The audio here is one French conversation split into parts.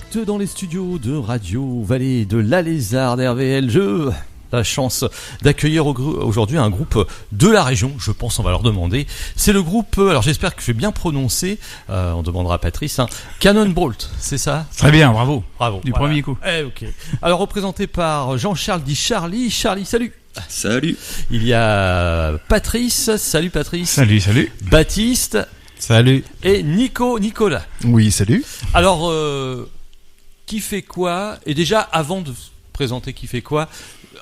direct dans les studios de Radio Vallée de la Lézarde RVL. J'ai la chance d'accueillir aujourd'hui un groupe de la région, je pense on va leur demander. C'est le groupe, alors j'espère que je vais bien prononcer, on demandera à Patrice, Cannonbolt, c'est ça ? Très bien, bravo. Bravo. Du premier coup. Ok. Alors représenté par Jean-Charles dit Charlie. Charlie, salut. Salut. Il y a Patrice, salut Patrice. Salut. Baptiste. Salut. Et Nicolas. Oui, salut. Alors, qui fait quoi ? Et déjà, avant de présenter qui fait quoi,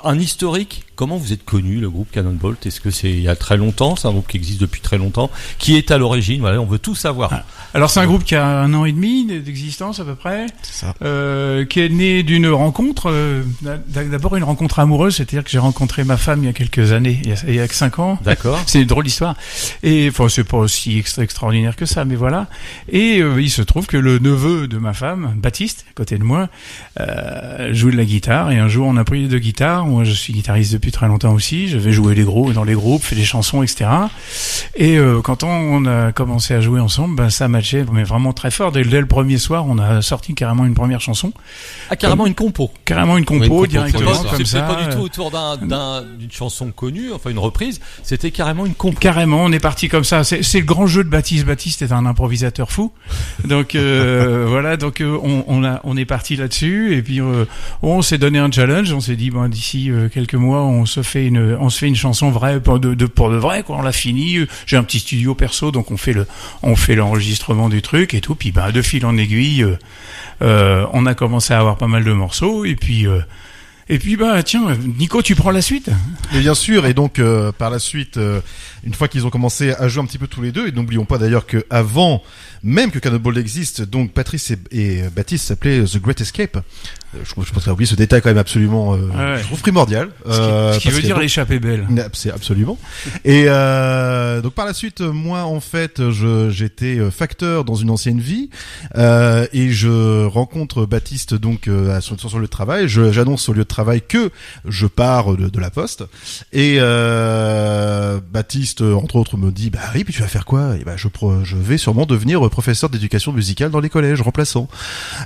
un historique, comment vous êtes connu, le groupe Cannonbolt ? Est-ce que c'est il y a très longtemps ? C'est un groupe qui existe depuis très longtemps. Qui est à l'origine ? Voilà, on veut tout savoir. Alors c'est un groupe qui a 1 an et demi d'existence à peu près, C'est ça. qui est né d'une rencontre, d'abord une rencontre amoureuse, c'est-à-dire que j'ai rencontré ma femme il y a quelques années, il y a 5 ans. D'accord. C'est une drôle d'histoire. Et enfin c'est pas aussi extraordinaire que ça, mais voilà. Et il se trouve que le neveu de ma femme, Baptiste, à côté de moi, joue de la guitare. Et un jour on a pris 2 guitares. Moi je suis guitariste depuis très longtemps aussi. Je vais jouer dans les groupes, fait des chansons, etc. Et quand on a commencé à jouer ensemble, ben ça matchait mais vraiment très fort. Dès le premier soir, on a sorti carrément une première chanson. Ah, carrément une compo. Carrément une compo, directement C'est comme ça. pas du tout autour d'une chanson connue, enfin une reprise. C'était carrément une compo. Carrément, on est parti comme ça. C'est le grand jeu de Baptiste. Baptiste est un improvisateur fou. Donc voilà. Donc on est parti là-dessus. Et puis on s'est donné un challenge. On s'est dit d'ici quelques mois, on se fait une chanson vraie pour de vrai. Quoi. On l'a fini. J'ai un petit studio perso, donc on fait l'enregistrement du truc et tout. Puis de fil en aiguille, on a commencé à avoir pas mal de morceaux. Et puis tiens, Nico, tu prends la suite ? Et bien sûr, et donc par la suite, une fois qu'ils ont commencé à jouer un petit peu tous les deux, et n'oublions pas d'ailleurs que avant même que Cannonbolt existe, donc Patrice et Baptiste s'appelaient The Great Escape. Je pense qu'on a oublié ce détail quand même absolument, je trouve primordial. Ce qui veut dire l'échappée belle. C'est absolument. Et donc par la suite, moi en fait, j'étais facteur dans une ancienne vie, et je rencontre Baptiste donc sur le lieu de travail. J'annonce au lieu de travail que je pars de la poste, et Baptiste entre autres me dit oui, puis tu vas faire quoi ? Et je vais sûrement devenir professeur d'éducation musicale dans les collèges, remplaçant.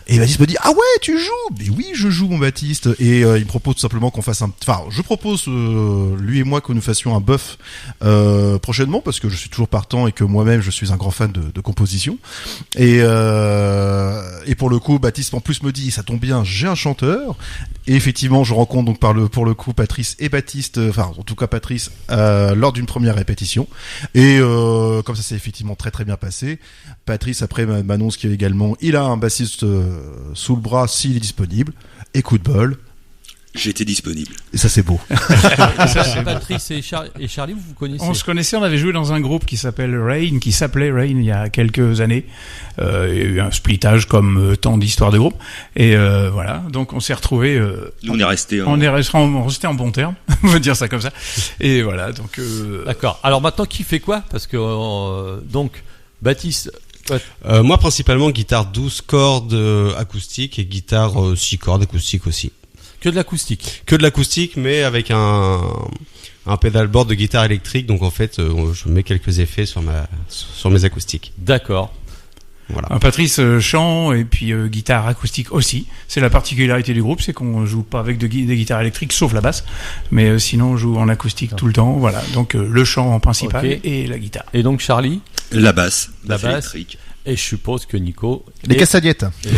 Et Baptiste me dit ah ouais, tu joues ? Mais oui, je joue mon Baptiste. Et il me propose tout simplement qu'on fasse je propose lui et moi que nous fassions un bœuf prochainement, parce que je suis toujours partant et que moi-même je suis un grand fan de composition. Et pour le coup, Baptiste en plus me dit ça tombe bien, j'ai un chanteur. Et effectivement, je rencontre donc pour le coup Patrice et Baptiste, en tout cas Patrice, lors d'une première répétition. Et comme ça s'est effectivement très très bien passé, Patrice après m'annonce il a un bassiste sous le bras s'il est disponible. Et coup de bol, j'étais disponible. Et ça c'est beau. Patrice et Charlie, vous connaissez ? On se connaissait, on avait joué dans un groupe qui s'appelait Rain il y a quelques années. Il y a eu un splittage comme tant d'histoires de groupe. Et voilà, donc on s'est retrouvés. Nous on est restés. On est restés en bon terme, on va dire ça comme ça. Et voilà, donc. D'accord. Alors maintenant, qui fait quoi ? Parce que donc Baptiste. Moi principalement guitare 12 cordes acoustique et guitare 6 cordes acoustique aussi. Que de l'acoustique. Que de l'acoustique, mais avec un pédalboard de guitare électrique. Donc en fait, je mets quelques effets sur mes acoustiques. D'accord. Voilà. Patrice chant et puis guitare acoustique aussi. C'est la particularité du groupe, c'est qu'on joue pas avec des guitares électriques, sauf la basse. Mais sinon, on joue en acoustique tout le temps. Voilà. Donc le chant en principal et la guitare. Et donc Charlie ? La basse. La basse. Électrique. Et je suppose que Nico... Les castagnettes. Les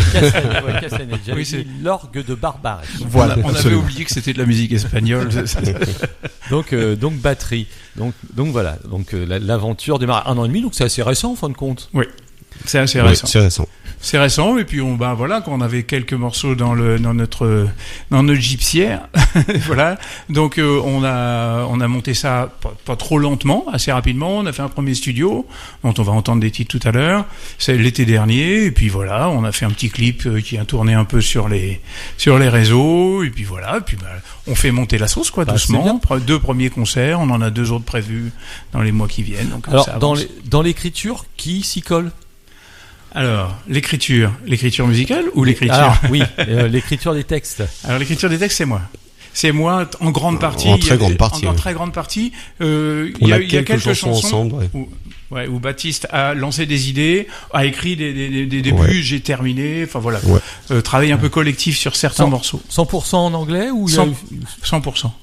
castagnettes. Oui, c'est l'orgue de Barbarie. Voilà, on avait oublié que c'était de la musique espagnole. Donc batterie. Donc voilà. Donc l'aventure démarre 1 an et demi, donc c'est assez récent en fin de compte. Oui, c'est assez récent. Oui, c'est récent. C'est récent, et puis quand on avait quelques morceaux dans notre gypsière, voilà. Donc on a monté ça pas trop lentement, assez rapidement. On a fait un premier studio dont on va entendre des titres tout à l'heure. C'est l'été dernier, et puis voilà, on a fait un petit clip qui a tourné un peu sur les réseaux, et puis voilà, et puis on fait monter la sauce doucement. 2 premiers concerts, on en a 2 autres prévus dans les mois qui viennent. Donc alors ça dans l'écriture, qui s'y colle ? Alors, l'écriture musicale ou l'écriture ? Alors, oui, l'écriture des textes. Alors, l'écriture des textes, c'est moi. c'est moi en grande partie. En très grande partie. En Ouais. très grande partie. Il On y a a quelques chansons ensemble. Ouais. où Baptiste a lancé des idées, a écrit des débuts, Ouais. j'ai terminé. Enfin voilà. Ouais. Travail un peu collectif sur certains morceaux. 100% en anglais ou il y a 100%.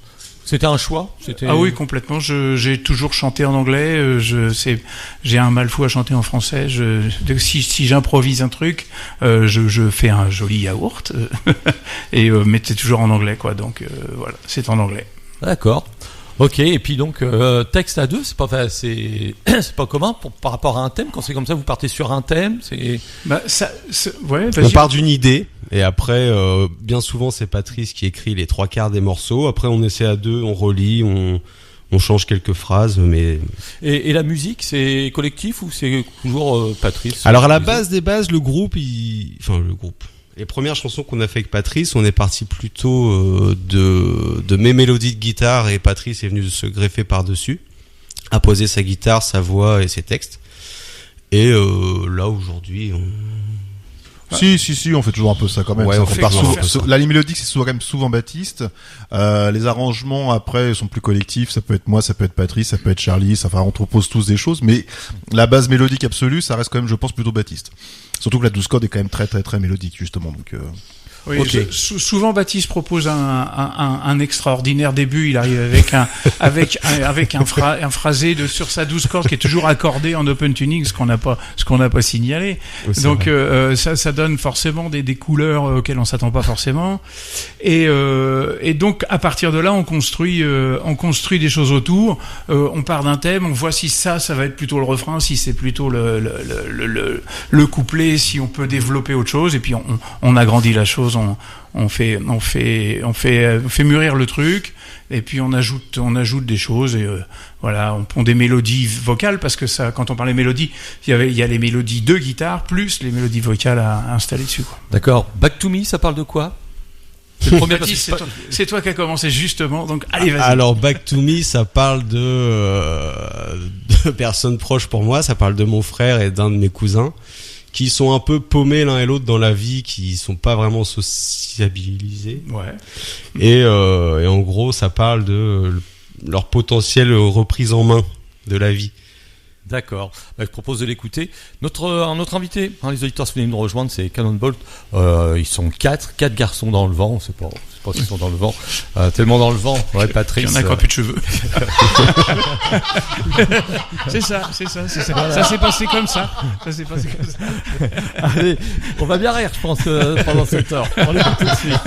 C'était un choix? Ah oui, complètement. J'ai toujours chanté en anglais. J'ai un mal fou à chanter en français. Si j'improvise un truc, je fais un joli yaourt mais c'est toujours en anglais, quoi. Donc voilà, c'est en anglais. D'accord. Ok, et puis donc texte à deux, c'est pas commun par rapport à un thème. Quand c'est comme ça, vous partez sur un thème. Ouais. On part d'une idée et après, bien souvent, c'est Patrice qui écrit les 3/4 des morceaux. Après, on essaie à deux, on relit, on change quelques phrases, mais. Et la musique, c'est collectif ou c'est toujours Patrice? Alors à la base des bases, le groupe. Les premières chansons qu'on a fait avec Patrice, on est parti plutôt de mes mélodies de guitare et Patrice est venu se greffer par-dessus, a posé sa guitare, sa voix et ses textes. Et là aujourd'hui, Si, on fait toujours un peu ça quand même. Ouais, Ça, on fait part toujours souvent- un peu ça. La ligne mélodique, c'est souvent, quand même souvent Baptiste. Les arrangements après sont plus collectifs. Ça peut être moi, ça peut être Patrice, ça peut être Charlie. Enfin, on propose tous des choses, mais la base mélodique absolue, ça reste quand même, je pense, plutôt Baptiste. Surtout que la 12 cordes est quand même très très très mélodique justement. Donc Oui, Ok. souvent Baptiste propose un extraordinaire début. Il arrive avec un phrasé sur sa 12 cordes qui est toujours accordé en open tuning, ce qu'on n'a pas signalé. Oui, c'est Donc vrai. ça donne forcément des couleurs auxquelles on s'attend pas forcément. Et donc à partir de là, on construit des choses autour. On part d'un thème, on voit si ça va être plutôt le refrain, si c'est plutôt le couplet, si on peut développer autre chose. Et puis on agrandit la chose. On fait mûrir le truc et puis on ajoute des choses et voilà, on pond des mélodies vocales parce que ça, quand on parle des mélodies, il y a les mélodies de guitare plus les mélodies vocales à installer dessus, quoi. D'accord. Back to Me, ça parle de quoi? C'est le premier parce que Baptiste, c'est toi qui as commencé justement, donc allez, vas-y. Alors Back to Me, ça parle de personnes proches pour moi, ça parle de mon frère et d'un de mes cousins qui sont un peu paumés l'un et l'autre dans la vie, qui sont pas vraiment sociabilisés. Ouais. Et en gros, ça parle de leur potentielle reprise en main de la vie. D'accord. Je propose de l'écouter. Un autre invité, les auditeurs qui viennent nous rejoindre, c'est Cannonball. Ils sont quatre garçons dans le vent. On sait pas s'ils sont dans le vent. Tellement dans le vent. Ouais, Patrice. Il y en a qui ont plus de cheveux. C'est ça. Ça s'est passé comme ça. Allez, on va bien rire, je pense, pendant cette heure. On l'écoute tout de suite.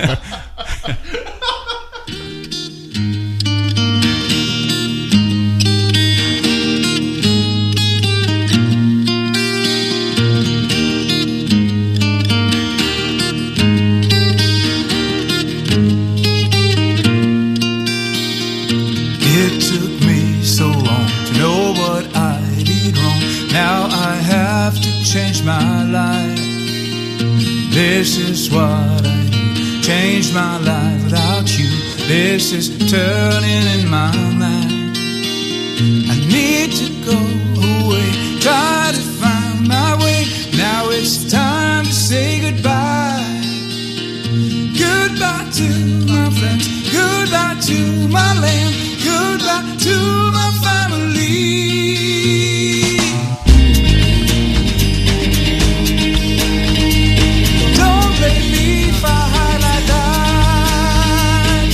It took me so long to know what I did wrong. Now I have to change my life. This is what I do. Change my life without you. This is turning in my mind. I need to go away. Try to find my way. Now it's time to say goodbye. Goodbye to my friends. Goodbye to my land. Goodbye to my family. Don't let me fight like that.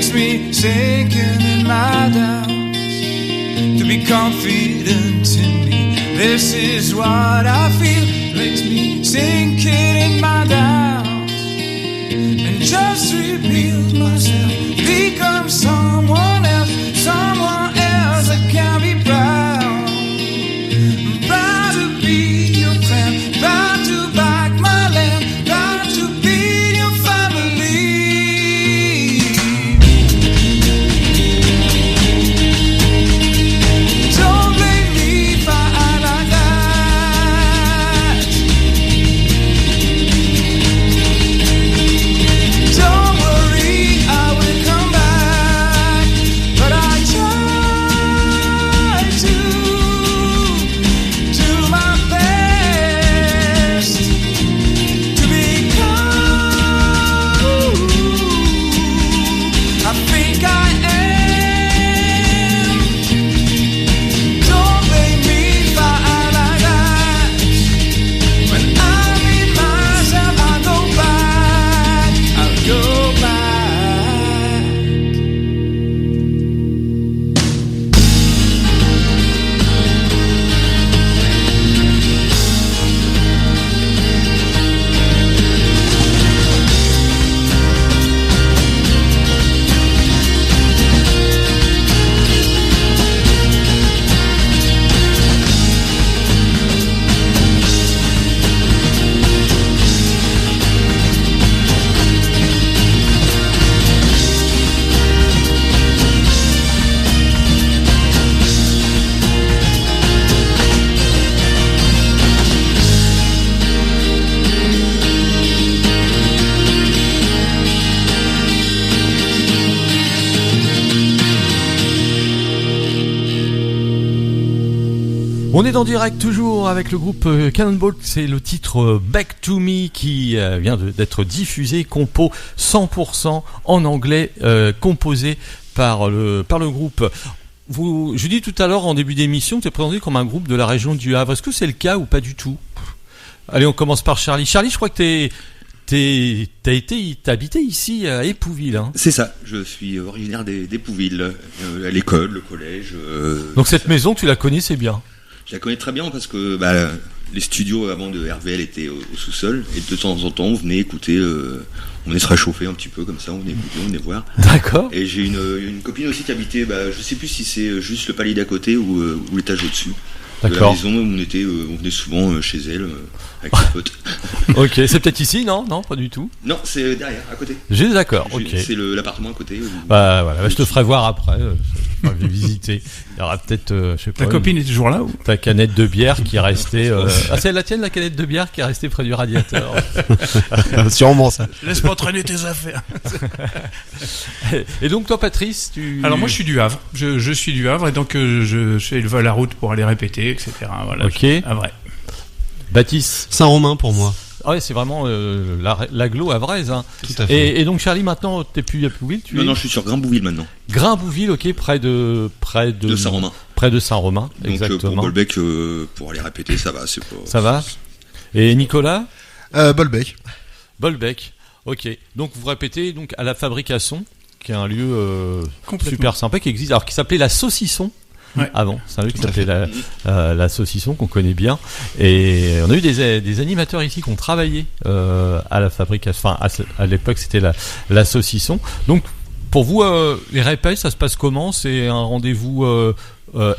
makes me sinking in my doubts to be confident in me. This is what I feel, makes me sinking in my doubts and just rebuild myself, become someone else that can be proud. I'm proud to be your friend, proud to back my land, proud to be your family. Don't blame me if I act like that. Don't worry, I will come back. But I try to do my best to become who I think I am. Don't blame me if I act like that. When I'm in myself, I'll go back. I'll go back. On est en direct toujours avec le groupe Cannonball, c'est le titre Back to Me qui vient d'être diffusé, compo 100% en anglais, composé par le groupe. Je dis tout à l'heure en début d'émission que tu es présenté comme un groupe de la région du Havre. Est-ce que c'est le cas ou pas du tout? Allez, on commence par Charlie. Charlie, je crois que t'as habité ici à Épouville, hein. C'est ça, je suis originaire d'Épouville, à l'école, le collège. Donc cette maison, tu la connaissais bien? Je la connais très bien parce que les studios avant de RVL étaient au sous-sol et de temps en temps on venait écouter, on venait se réchauffer un petit peu comme ça, on venait écouter, on venait voir. D'accord. Et j'ai une copine aussi qui habitait, je sais plus si c'est juste le palier d'à côté ou l'étage au-dessus. D'accord. De la maison où on venait souvent chez elle avec ses potes. Ok, c'est peut-être ici, non? Non, pas du tout. Non, c'est derrière, à côté. D'accord, ok. C'est l'appartement à côté. Bah voilà, je te ferai voir après. Je vais visiter. Il y aura peut-être, je sais pas. Ta copine est toujours là ou? Ta canette de bière qui est restée. Ah, c'est la tienne, la canette de bière qui est restée près du radiateur. Sûrement ça. Laisse-moi traîner tes affaires. Et donc toi, Patrice, Alors moi, je suis du Havre. Je suis du Havre et donc je fais la route pour aller répéter, etc. Voilà. Ok. Ah vrai. Baptiste. Saint-Romain pour moi. Ah ouais, c'est vraiment l'agglo havraise, hein. Tout à fait. Et donc Charlie, maintenant, t'es plus à Épouville, Non, je suis sur Grimbouville maintenant. Grimbouville, ok, près de Saint-Romain. Près de Saint-Romain, Donc exactement. pour Bolbec, pour aller répéter, ça va, c'est pas. Ça va. Et Nicolas? Bolbec. Bolbec. Ok. Donc vous répétez donc à la Fabrication, qui est un lieu Complètement. super sympa qui existe, alors qui s'appelait la Saucisson. Ouais. Avant, c'est un lieu qui s'appelait la Saucisson qu'on connaît bien, et on a eu des animateurs ici qui ont travaillé à la Fabrication. Enfin, à l'époque c'était la Saucisson. Donc pour vous, les répètes, ça se passe comment? C'est un rendez-vous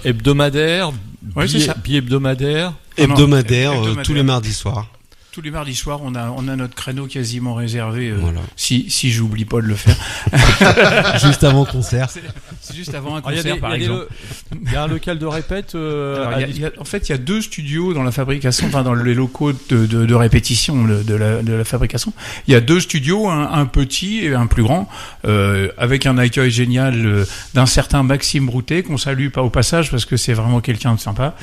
hebdomadaire, Ouais, c'est ça. bi-hebdomadaire? Hebdomadaire, hebdomadaire. tous les mardis soirs. Tous les mardis soirs, on a notre créneau quasiment réservé. Voilà. Si j'oublie pas de le faire. Juste avant concert. C'est juste avant un Alors, concert, par exemple. Il y a un local de répète. Alors, en fait, il y a deux studios dans la fabrication, enfin dans les locaux de répétition de la fabrication. Il y a deux studios, un petit et un plus grand, avec un accueil génial d'un certain Maxime Broutet, qu'on salue pas au passage parce que c'est vraiment quelqu'un de sympa,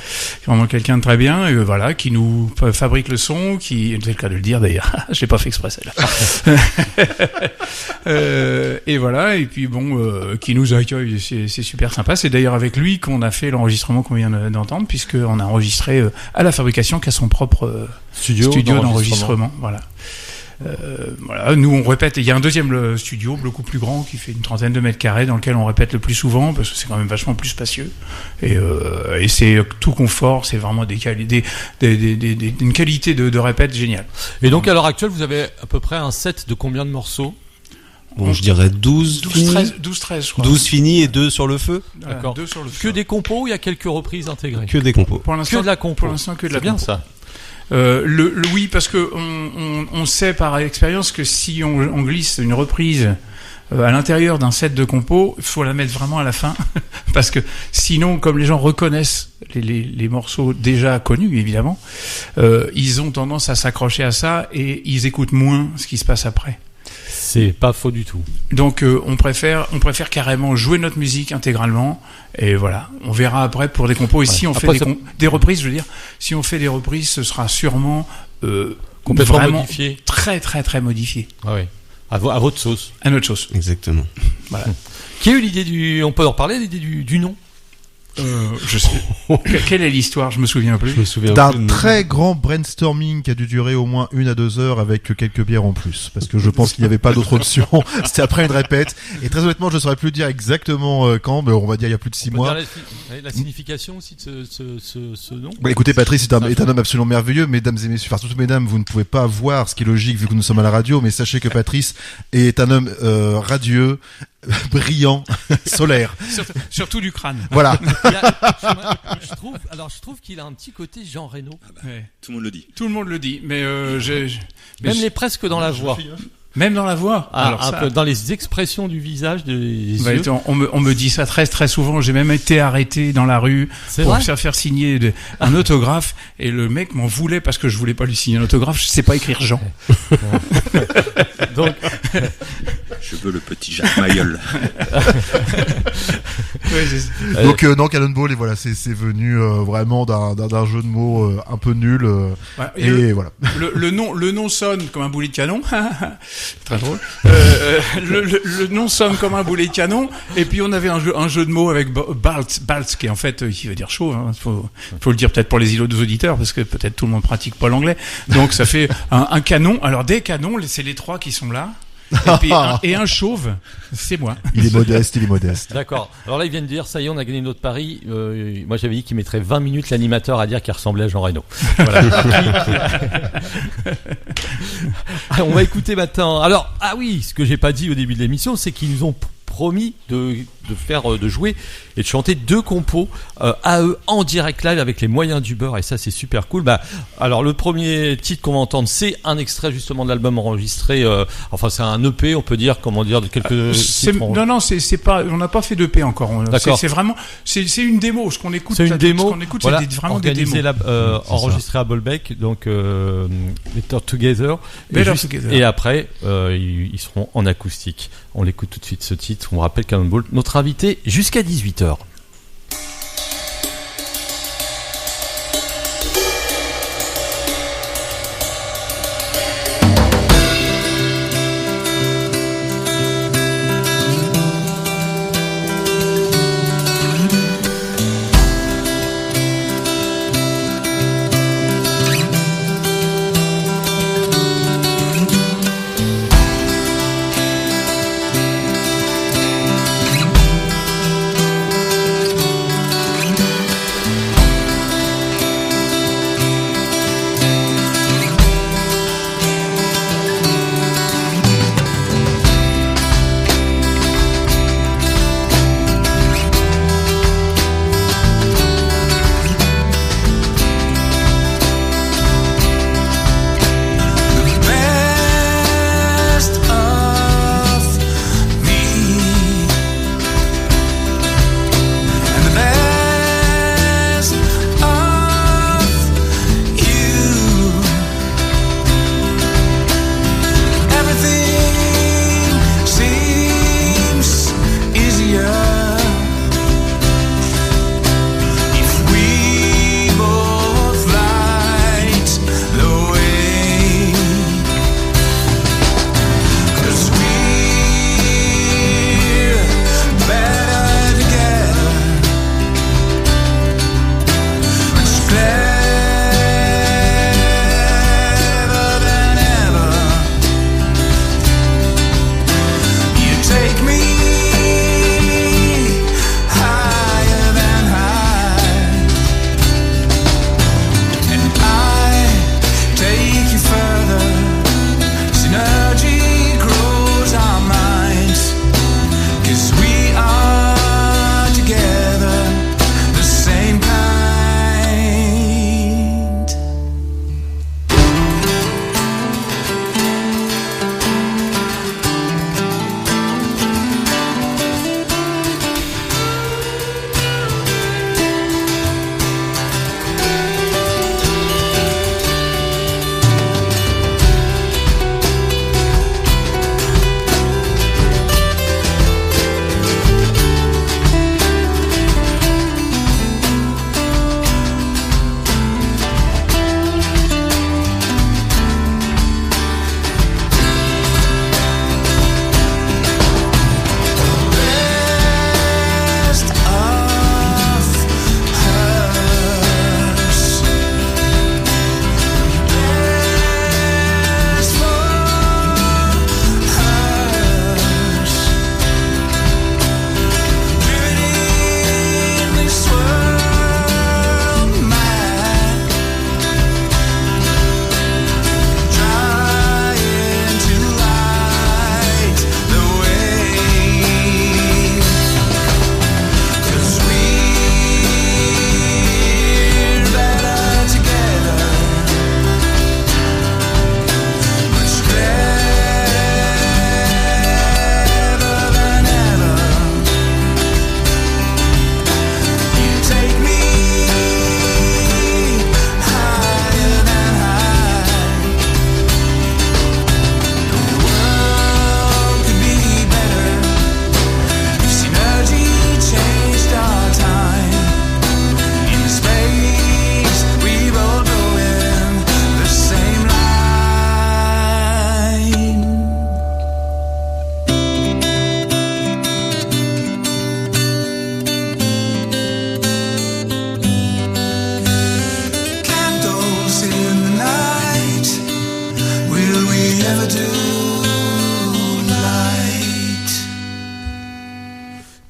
vraiment quelqu'un de très bien, et voilà, qui nous fabrique le son, c'est le cas de le dire d'ailleurs. Je l'ai pas fait exprès celle-là. Et voilà, et puis bon, qui nous accueille, c'est super sympa. C'est d'ailleurs avec lui qu'on a fait l'enregistrement qu'on vient d'entendre, puisqu'on a enregistré à la fabrication, qui a son propre studio d'enregistrement. Voilà. Voilà, nous on répète. Il y a un deuxième studio beaucoup plus grand qui fait une 30aine de mètres carrés dans lequel on répète le plus souvent parce que c'est quand même vachement plus spacieux et c'est tout confort. C'est vraiment une qualité de répète géniale. Et donc à l'heure actuelle, vous avez à peu près un set de combien de morceaux? Bon, je dirais 12 13, je crois. 12 finis et 2 sur le feu. Voilà, D'accord. 2 sur le Que feu. des compos ou il y a quelques reprises intégrées? Que des compos. Pour l'instant, Que de la compo. Pour l'instant, que de la C'est bien compo. ça. Oui, parce que on sait par expérience que si on glisse une reprise à l'intérieur d'un set de compos, il faut la mettre vraiment à la fin, parce que sinon, comme les gens reconnaissent les morceaux déjà connus, évidemment, ils ont tendance à s'accrocher à ça et ils écoutent moins ce qui se passe après. C'est pas faux du tout. Donc on préfère carrément jouer notre musique intégralement et voilà, on verra après pour des compos et si on fait Après, des reprises, je veux dire, si on fait des reprises, ce sera sûrement Complètement vraiment modifié. très très très modifié. Ah oui. À votre sauce. À notre chose. parce que je pense qu'il n'y avait pas d'autre option. C'était après une répète et très honnêtement je ne saurais plus dire exactement quand, mais on va dire il y a plus de 6 mois. La signification aussi de ce nom. Bah, écoutez, Patrice est un homme absolument merveilleux, mesdames et messieurs, enfin surtout mesdames, vous ne pouvez pas voir ce qui est logique vu que nous sommes à la radio, mais sachez que Patrice est un homme radieux, brillant, solaire. Surtout du crâne. Voilà. Je trouve qu'il a un petit côté Jean Reno. Ouais. Tout le monde le dit. Tout le monde le dit, mais Même les presque dans la voix. même dans la voix. Alors Un ça, peu dans les expressions du visage, des bah, yeux. on me dit ça très très souvent. J'ai même été arrêté dans la rue C'est pour vrai me faire signer un autographe et le mec m'en voulait parce que je voulais pas lui signer un autographe. Je sais pas écrire Jean. Donc, Je veux le petit Jacques Mayol. Donc non, Cannonball, et voilà, c'est venu vraiment d'un jeu de mots un peu nul Ouais, et voilà. Le nom sonne comme un boulet de canon. Très drôle. Le nom sonne comme un boulet de canon. Et puis on avait un jeu de mots avec Baltz, qui en fait, qui veut dire chaud. Hein. Faut le dire peut-être pour les auditeurs, parce que peut-être tout le monde pratique pas l'anglais. Donc ça fait un canon. Alors des canons, c'est les trois qui sont là. Et un chauve, c'est moi. Il est modeste. d'accord. Alors là, ils viennent de dire, ça y est, on a gagné notre pari. Moi, j'avais dit qu'il mettrait 20 minutes l'animateur à dire qu'il ressemblait à Jean Reno. Voilà. Alors, on va écouter maintenant. Alors, ce que j'ai pas dit au début de l'émission, c'est qu'ils nous ont promis de jouer et de chanter 2 compos à eux en direct live avec les moyens du beurre, et ça c'est super cool. Alors le premier titre qu'on va entendre, c'est un extrait justement de l'album enregistré, c'est un EP, on peut dire, de quelques titres. Non, c'est pas, on n'a pas fait d'EP encore. D'accord. C'est vraiment, c'est une démo. Ce qu'on écoute, C'est une démo. Ce qu'on écoute, Voilà, c'est vraiment des démos. enregistré à Bolbec, donc Better Together. Together. Et après, ils seront en acoustique. On l'écoute tout de suite, ce titre. On rappelle Cannonball, notre invité jusqu'à 18h. I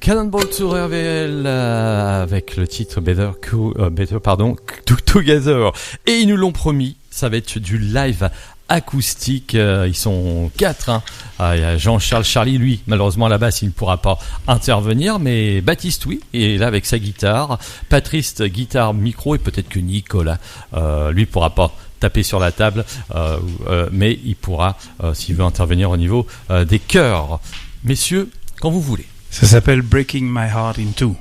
Cannonball sur RVL avec le titre Better Together. Et ils nous l'ont promis, ça va être du live acoustique. Ils sont 4. Hein. Il y a Jean-Charles Charlie, lui, malheureusement à la basse, il ne pourra pas intervenir, mais Baptiste, oui, et là avec sa guitare. Patrice, guitare, micro, et peut-être que Nicolas, lui, pourra pas taper sur la table, mais il pourra, s'il veut intervenir au niveau des chœurs. Messieurs, quand vous voulez. Ça s'appelle Breaking My Heart in Two.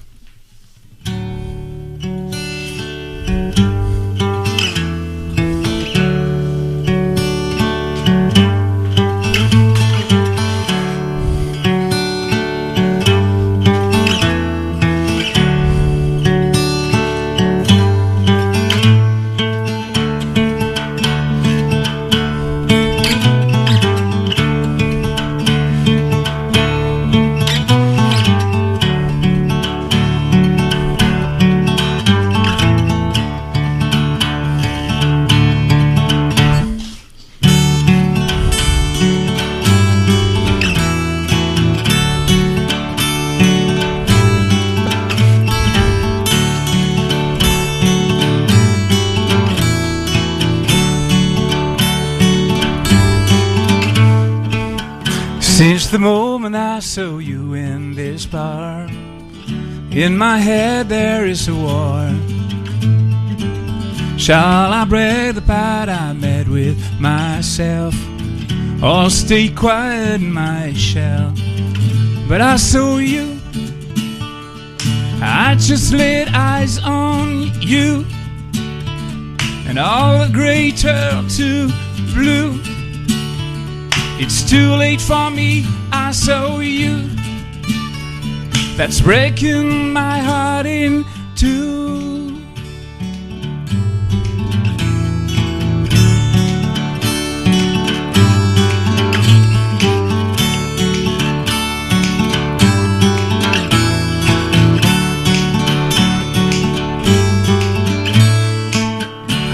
Since the moment I saw you in this bar, in my head there is a war. Shall I break the part I made with myself, or stay quiet in my shell? But I saw you, I just laid eyes on you, and all the gray turned to blue. It's too late for me, I saw you. That's breaking my heart in two.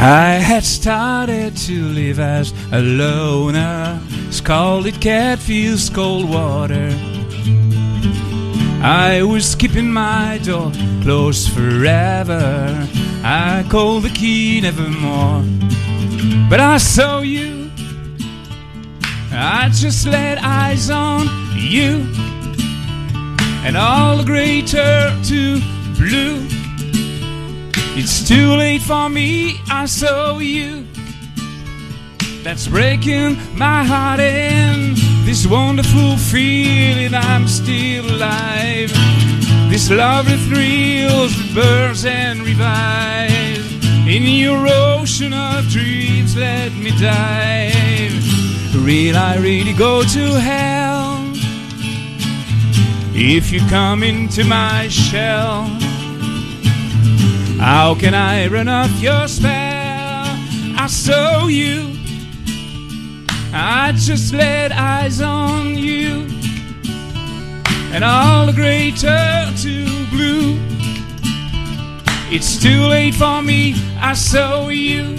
I had started to live as a loner, scalded cat feels cold water. I was keeping my door closed forever. I called the key nevermore. But I saw you, I just laid eyes on you, and all the gray turned to blue. It's too late for me, I saw you. That's breaking my heart in. This wonderful feeling I'm still alive. This lovely thrills that burns and revives. In your ocean of dreams let me dive. Will I really go to hell if you come into my shell? How can I run off your spell? I saw you, I just laid eyes on you, and all the gray turned to blue. It's too late for me, I saw you.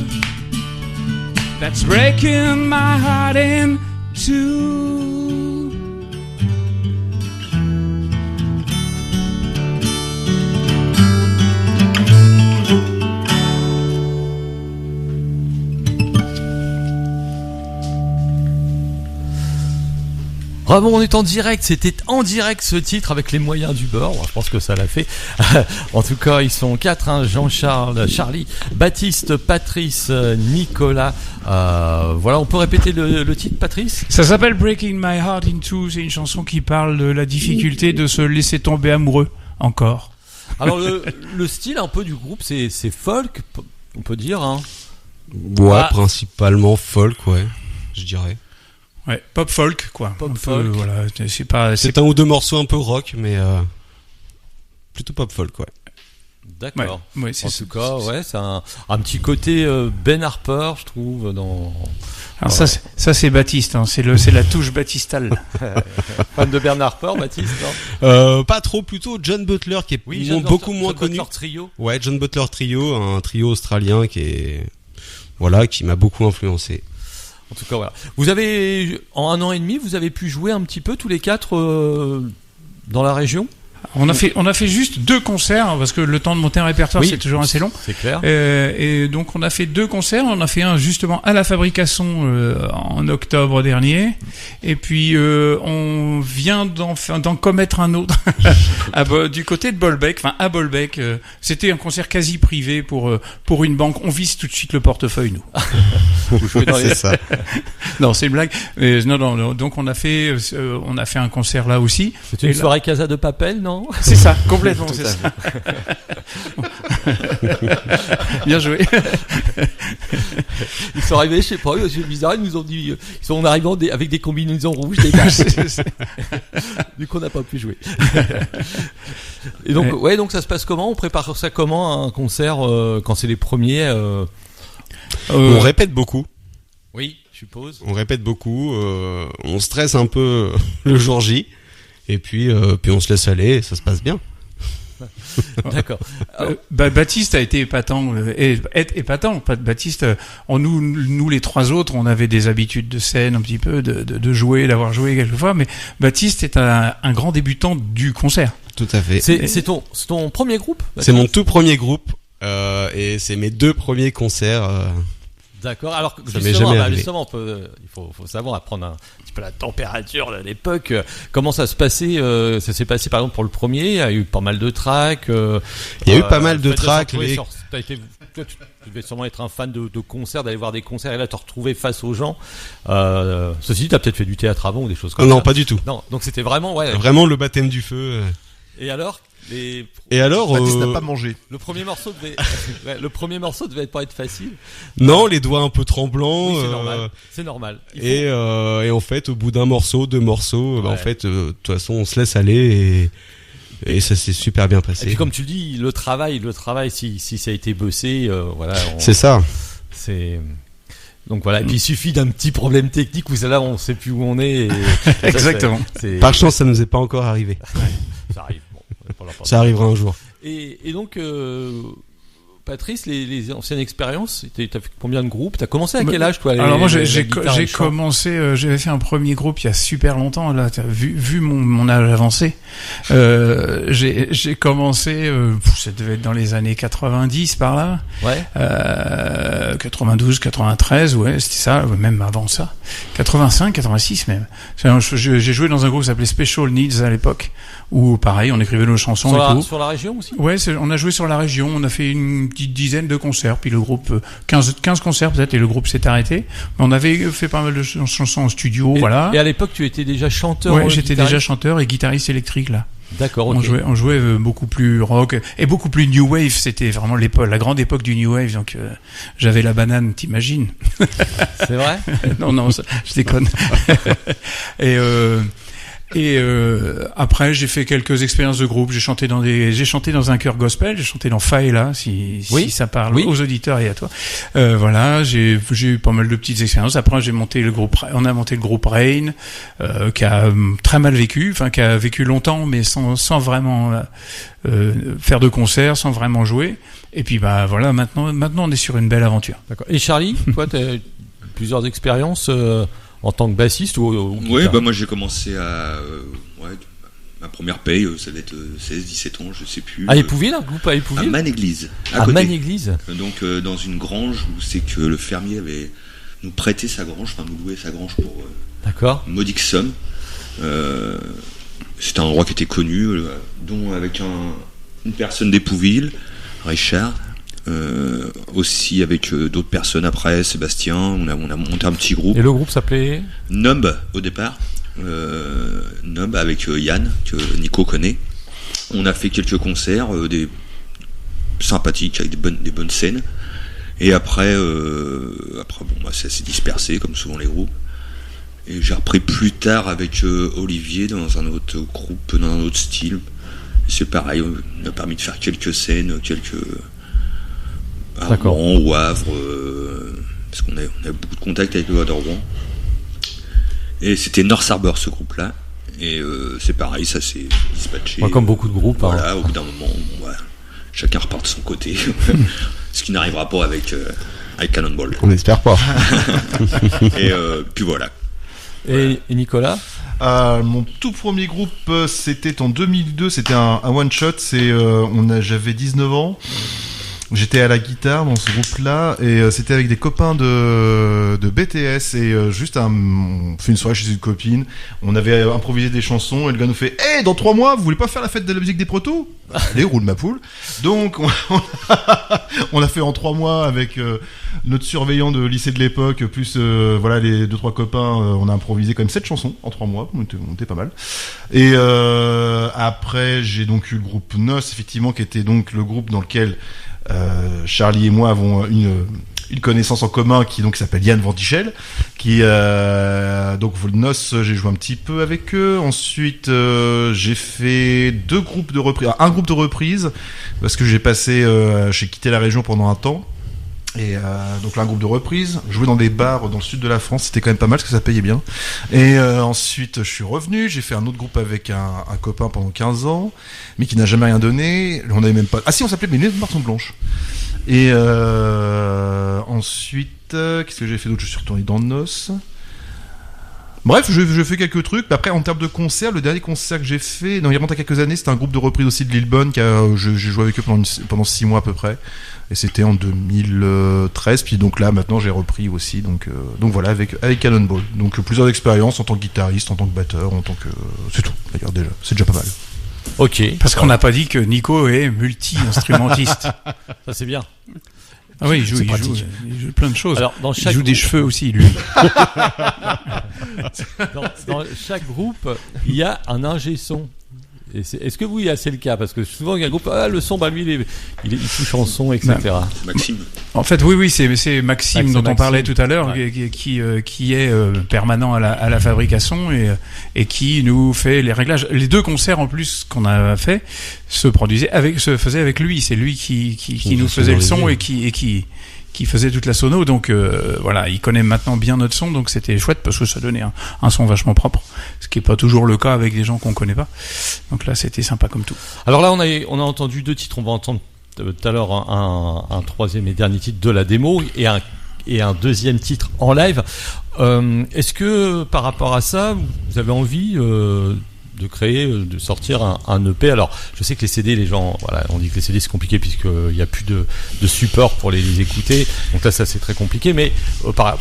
That's breaking my heart in two. Bravo, on est en direct, c'était en direct ce titre avec les moyens du bord, bon, je pense que ça l'a fait. En tout cas, ils sont 4, hein, Jean-Charles, Charlie, Baptiste, Patrice, Nicolas. Voilà, on peut répéter le titre, Patrice ? Ça s'appelle Breaking My Heart in Two, c'est une chanson qui parle de la difficulté de se laisser tomber amoureux, encore. Alors le style un peu du groupe, c'est folk, on peut dire, hein. Ouais, principalement folk, ouais, je dirais. Ouais, pop folk quoi. Pop folk. Voilà, c'est un ou deux morceaux un peu rock, mais plutôt pop folk, ouais. D'accord. Ouais, en tout cas, ouais, c'est un petit côté Ben Harper, je trouve. Alors ça c'est Baptiste, hein, c'est la touche baptistale. Fan de Bernard Harper, Baptiste, non ? Pas trop, plutôt John Butler qui est beaucoup moins connu. John Butler Trio. Ouais, John Butler Trio, un trio australien qui m'a beaucoup influencé. En tout cas, voilà. Vous avez, en 1 an et demi, vous avez pu jouer un petit peu tous les 4 dans la région ? On a fait juste 2 concerts parce que le temps de monter un répertoire c'est toujours assez long. C'est clair. Et donc on a fait 2 concerts. On a fait un justement à la Fabrication en octobre dernier. Et puis on vient d'en commettre un autre du côté de Bolbec. Enfin à Bolbec. C'était un concert quasi privé pour une banque. On vise tout de suite le portefeuille nous. Vous jouez dans les... C'est ça. Non c'est une blague. Mais non. Donc on a fait un concert là aussi. C'était une soirée Casa de Papel, non? C'est ça, complètement, c'est ça. Bien joué. Ils sont arrivés, je sais pas, c'est bizarre, ils nous ont dit, ils sont arrivés avec des combinaisons rouges, des gars. Du coup, on n'a pas pu jouer. Et donc, donc ça se passe comment? On prépare ça comment, un concert, quand c'est les premiers, On répète beaucoup. Oui, je suppose. On répète beaucoup, on stresse un peu le jour J. Et puis on se laisse aller et ça se passe bien. D'accord. Baptiste a été épatant, épatant. Baptiste, nous les 3 autres, on avait des habitudes de scène un petit peu, de jouer, d'avoir joué quelquefois, mais Baptiste est un grand débutant du concert. Tout à fait. C'est ton premier groupe? C'est mon tout premier groupe et c'est mes 2 premiers concerts. D'accord. Alors ça m'est jamais arrivé. justement, il faut savoir apprendre un petit peu la température de l'époque. Comment ça se passait? Ça s'est passé par exemple pour le premier. Il y a eu pas mal de tracks. Il y a eu pas mal de tracks. Toi, tu devais sûrement être un fan de concerts, d'aller voir des concerts et là te retrouver face aux gens. Ceci dit, t'as peut-être fait du théâtre avant ou des choses comme ça. Non, pas du tout. Non, donc c'était vraiment vraiment le baptême du feu. Et alors? Baptiste n'a pas mangé. Le premier morceau devait pas être facile. Non, les doigts un peu tremblants. Oui, c'est normal. Et en fait, au bout d'un morceau, 2 morceaux, en fait, de toute façon, on se laisse aller et ça s'est super bien passé. Et puis comme tu le dis, le travail, si ça a été bossé, voilà. C'est ça. Donc voilà. Et puis il suffit d'un petit problème technique où là, on sait plus où on est. Exactement. Par chance, ça nous est pas encore arrivé. Ça arrive. Ça arrivera un jour. Et donc, Patrice, les anciennes expériences, t'as fait combien de groupes? T'as commencé à quel âge, toi? Alors moi, j'ai commencé, j'avais fait un premier groupe il y a super longtemps. Là, vu mon âge avancé, j'ai commencé, ça devait être dans les années 90 par là. Ouais. 92, 93, ouais, c'était ça, même avant ça. 85, 86 même. J'ai joué dans un groupe qui s'appelait Special Needs à l'époque, où pareil, on écrivait nos chansons et tout. Sur la région aussi? Ouais, on a joué sur la région, on a fait une petite dizaine de concerts, puis le groupe, 15 concerts peut-être, et le groupe s'est arrêté. Mais on avait fait pas mal de chansons en studio, voilà. Et à l'époque, tu étais déjà chanteur? Ouais, j'étais déjà chanteur et guitariste électrique, là. D'accord, ok. On jouait beaucoup plus rock et beaucoup plus new wave. C'était vraiment la grande époque du new wave. Donc j'avais la banane, t'imagines? C'est vrai? Non, je déconne. Et après, j'ai fait quelques expériences de groupe. J'ai chanté dans un chœur gospel. J'ai chanté dans Faela, si ça parle aux auditeurs et à toi. Voilà, j'ai eu pas mal de petites expériences. Après, on a monté le groupe Rain, qui a très mal vécu, enfin qui a vécu longtemps, mais sans vraiment faire de concerts, sans vraiment jouer. Et puis voilà, maintenant, on est sur une belle aventure. D'accord. Et Charlie, toi, t'as plusieurs expériences. En tant que bassiste ou oui, moi j'ai commencé ma première paye, ça devait être 16-17 ans, je sais plus. À Épouville, un groupe à Épouville? À Manéglise. À Manéglise. Donc dans une grange où c'est que le fermier avait nous prêté sa grange, enfin nous louait sa grange pour une modique somme. C'était un endroit qui était connu, dont avec une personne d'Épouville, Richard. Aussi avec d'autres personnes après, Sébastien, on a monté un petit groupe. Et le groupe s'appelait Nob au départ. Nob avec Yann, que Nico connaît. On a fait quelques concerts, des sympathiques avec des bonnes scènes. Et après ça s'est dispersé comme souvent les groupes. Et j'ai repris plus tard avec Olivier dans un autre groupe, dans un autre style. Et c'est pareil, on a permis de faire quelques scènes, à Rouen ou Havre, parce qu'on a beaucoup de contacts avec le Havre de Rouen. Et c'était North Harbor, ce groupe-là. Et c'est pareil, ça s'est dispatché. Comme beaucoup de groupes. Voilà, au bout d'un moment, chacun repart de son côté. Ce qui n'arrivera pas avec Cannonball. On n'espère pas. Et puis voilà. Et Nicolas? Mon tout premier groupe, c'était en 2002. C'était un one shot. J'avais 19 ans. J'étais à la guitare dans ce groupe-là et c'était avec des copains de BTS et on fait une soirée chez une copine. On avait improvisé des chansons et le gars nous fait « Hey, dans 3 mois, vous voulez pas faire la fête de la musique des protos ?» Allez, roule ma poule. Donc on a fait en 3 mois avec notre surveillant de lycée de l'époque plus voilà les 2-3 copains. On a improvisé quand même 7 chansons en 3 mois. On était pas mal. Et après j'ai donc eu le groupe NOS effectivement qui était donc le groupe dans lequel Charlie et moi avons une connaissance en commun qui s'appelle Yann Vantichel donc NOS, j'ai joué un petit peu avec eux. Ensuite j'ai fait un groupe de reprises parce que j'ai quitté la région pendant un temps. Et donc là un groupe de reprises, jouer dans des bars dans le sud de la France, c'était quand même pas mal parce que ça payait bien. Et ensuite je suis revenu, j'ai fait un autre groupe avec un copain pendant 15 ans, mais qui n'a jamais rien donné. On avait même pas. Ah si, on s'appelait Les Lunettes Marton Blanche. Et ensuite qu'est-ce que j'ai fait d'autre? Je suis retourné dans NOS. Bref, je fais quelques trucs. Après, en termes de concerts, le dernier concert que j'ai fait, il remonte à quelques années, c'était un groupe de reprises aussi de Lillebonne, j'ai joué avec eux pendant 6 mois à peu près. Et c'était en 2013. Puis donc là, maintenant, j'ai repris aussi. Donc voilà, avec Cannonball. Donc plusieurs expériences en tant que guitariste, en tant que batteur, c'est tout. D'ailleurs, déjà, c'est déjà pas mal. Ok. Parce qu'on n'a pas dit que Nico est multi-instrumentiste. Ça c'est bien. Ah oui, il joue plein de choses. Alors, il joue des cheveux aussi, lui. dans chaque groupe, il y a un ingé son. Est-ce que c'est le cas? Parce que souvent il y a un groupe, le son, lui il touche en son, etc. Maxime. En fait, oui, c'est Maxime dont on parlait tout à l'heure, ouais. qui est permanent à la fabrication et qui nous fait les réglages. Les 2 concerts en plus qu'on a fait se faisaient avec lui. C'est lui qui nous faisait le son et qui faisait toute la sono, donc voilà, il connaît maintenant bien notre son, donc c'était chouette parce que ça donnait un son vachement propre, ce qui est pas toujours le cas avec des gens qu'on connaît pas. Donc là, c'était sympa comme tout. Alors là, on a entendu 2 titres, on va entendre tout à l'heure un troisième et dernier titre de la démo et un deuxième titre en live. Est-ce que par rapport à ça, vous avez envie de sortir un EP? Alors, je sais que les CD, les gens, on dit que les CD c'est compliqué puisqu'il n'y a plus de support pour les écouter. Donc là, ça c'est très compliqué. Mais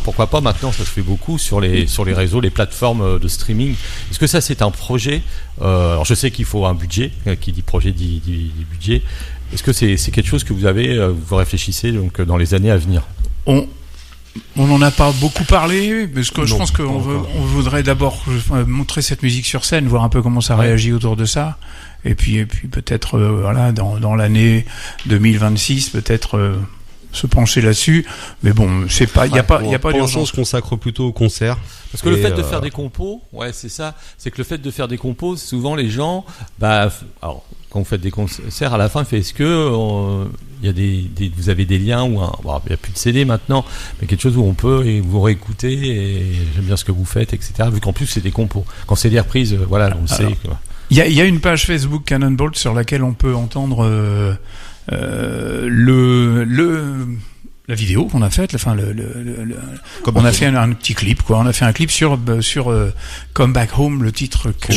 pourquoi pas maintenant, ça se fait beaucoup sur les réseaux, les plateformes de streaming. Est-ce que ça c'est un projet? Alors, je sais qu'il faut un budget. Qui dit projet dit budget. Est-ce que c'est quelque chose que vous réfléchissez donc dans les années à venir? On n'en a pas beaucoup parlé, parce que je pense qu'on voudrait d'abord montrer cette musique sur scène, voir un peu comment ça réagit autour de ça, et puis peut-être dans l'année 2026 peut-être se pencher là-dessus. Mais bon, c'est pas, il y a pas pour d'urgence. l'instant, on se consacre plutôt au concert. Parce que le fait de faire des compos, c'est ça. C'est que le fait de faire des compos, souvent les gens, alors quand vous faites des concerts, à la fin, est-ce que il y a vous avez des liens ou il n'y a plus de CD maintenant, mais quelque chose où on peut vous réécouter et j'aime bien ce que vous faites, etc. Vu qu'en plus c'est des compos. Quand c'est des reprises, on le sait. Il y a une page Facebook Cannonball sur laquelle on peut entendre la vidéo qu'on a faite, on a fait un petit clip, quoi. On a fait un clip sur Come Back Home, le titre que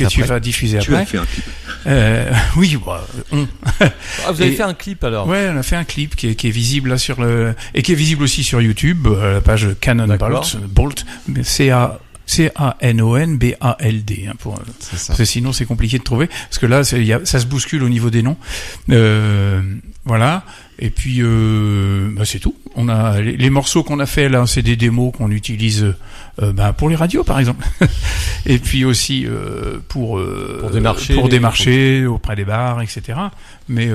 tu vas diffuser après. Tu as fait un clip. Oui, vous avez fait un clip alors? Ouais, on a fait un clip qui est visible là et qui est visible aussi sur YouTube, la page Cannonball, Bolt, Canonbald, parce que sinon c'est compliqué de trouver, parce que là ça se bouscule au niveau des noms. Voilà. Et puis c'est tout. On a les morceaux qu'on a fait là, c'est des démos qu'on utilise pour les radios par exemple. Et puis aussi pour démarcher auprès des bars, etc. Mais